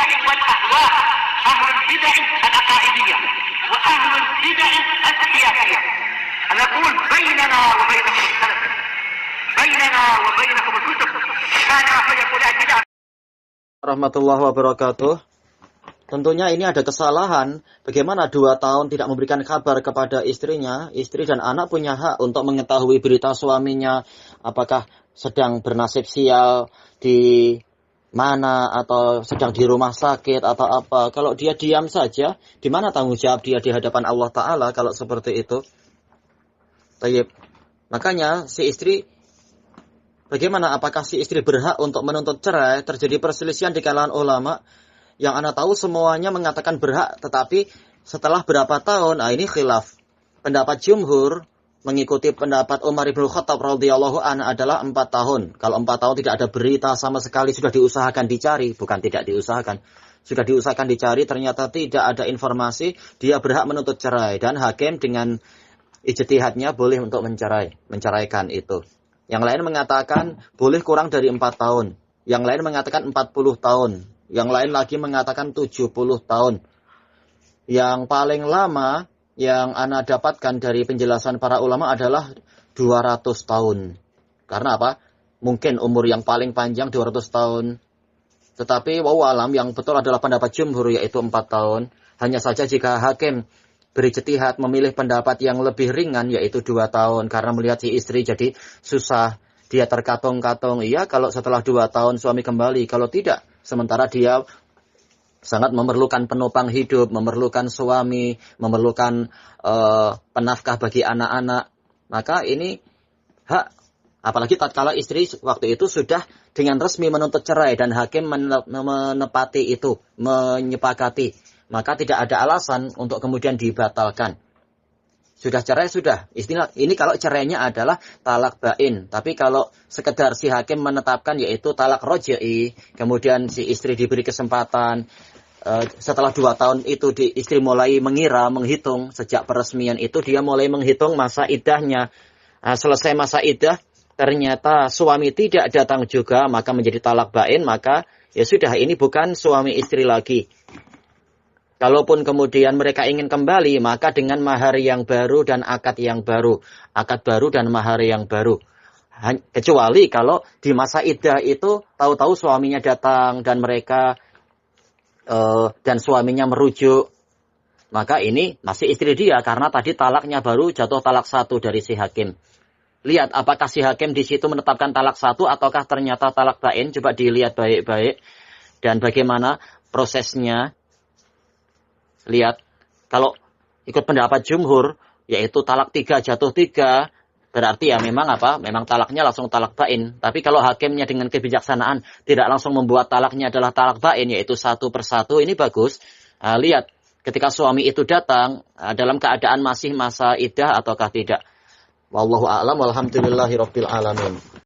البدع والأهواء، أهل البدع العقائدية وأهل البدع السياسية. نقول بيننا وبينكم السلف، بيننا وبينكم الكتب، كان فيقول البدع. Warahmatullahi wabarakatuh. Tentunya ini ada kesalahan. Bagaimana 2 tahun tidak memberikan kabar kepada istrinya? Istri dan anak punya hak untuk mengetahui berita suaminya, apakah sedang bernasib sial di mana atau sedang di rumah sakit atau apa. Kalau dia diam saja, di mana tanggung jawab dia di hadapan Allah Ta'ala kalau seperti itu? Tayyib. Makanya si istri, bagaimana, apakah si istri berhak untuk menuntut cerai? Terjadi perselisihan di kalangan ulama. Yang Anda tahu semuanya mengatakan berhak, tetapi setelah berapa tahun, ini khilaf. Pendapat jumhur mengikuti pendapat Umar ibn Khattab radhiyallahu anhu adalah 4 tahun. Kalau 4 tahun tidak ada berita sama sekali, sudah diusahakan dicari, bukan tidak diusahakan, sudah diusahakan dicari, ternyata tidak ada informasi, dia berhak menuntut cerai. Dan hakim dengan ijtihadnya boleh untuk menceraikan itu. Yang lain mengatakan boleh kurang dari 4 tahun. Yang lain mengatakan 40 tahun. Yang lain lagi mengatakan 70 tahun. Yang paling lama yang Ana dapatkan dari penjelasan para ulama adalah 200 tahun. Karena apa? Mungkin umur yang paling panjang 200 tahun. Tetapi wallahualam yang betul adalah pendapat jumhur, yaitu 4 tahun. Hanya saja jika hakim berijtihad memilih pendapat yang lebih ringan, yaitu 2 tahun. Karena melihat si istri jadi susah, dia terkatung-katung. Iya, kalau setelah 2 tahun suami kembali. Kalau tidak, sementara dia sangat memerlukan penopang hidup, memerlukan suami, memerlukan penafkah bagi anak-anak. Maka ini hak, apalagi tatkala istri waktu itu sudah dengan resmi menuntut cerai dan hakim menepati itu, menyepakati. Maka tidak ada alasan untuk kemudian dibatalkan. Sudah cerai, sudah. Ini kalau cerainya adalah talak bain. Tapi kalau sekedar si hakim menetapkan yaitu talak roj'i, kemudian si istri diberi kesempatan, setelah 2 tahun itu istri mulai menghitung, sejak peresmian itu dia mulai menghitung masa iddahnya. Selesai masa iddah, ternyata suami tidak datang juga, maka menjadi talak bain, maka ya sudah, ini bukan suami istri lagi. Kalaupun kemudian mereka ingin kembali, maka dengan mahar yang baru dan akad yang baru. Akad baru dan mahar yang baru. Kecuali kalau di masa iddah itu tahu-tahu suaminya datang dan mereka dan suaminya merujuk. Maka ini masih istri dia karena tadi talaknya baru jatuh talak 1 dari si hakim. Lihat apakah si hakim di situ menetapkan talak 1 ataukah ternyata talak bain. Coba dilihat baik-baik. Dan bagaimana prosesnya. Lihat, kalau ikut pendapat jumhur, yaitu talak 3 jatuh 3, berarti ya memang apa? Memang talaknya langsung talak bain. Tapi kalau hakimnya dengan kebijaksanaan tidak langsung membuat talaknya adalah talak bain, yaitu 1 per 1, ini bagus. Lihat, ketika suami itu datang, dalam keadaan masih masa iddah ataukah tidak. Wallahu a'lam, walhamdulillahi rabbil alamin.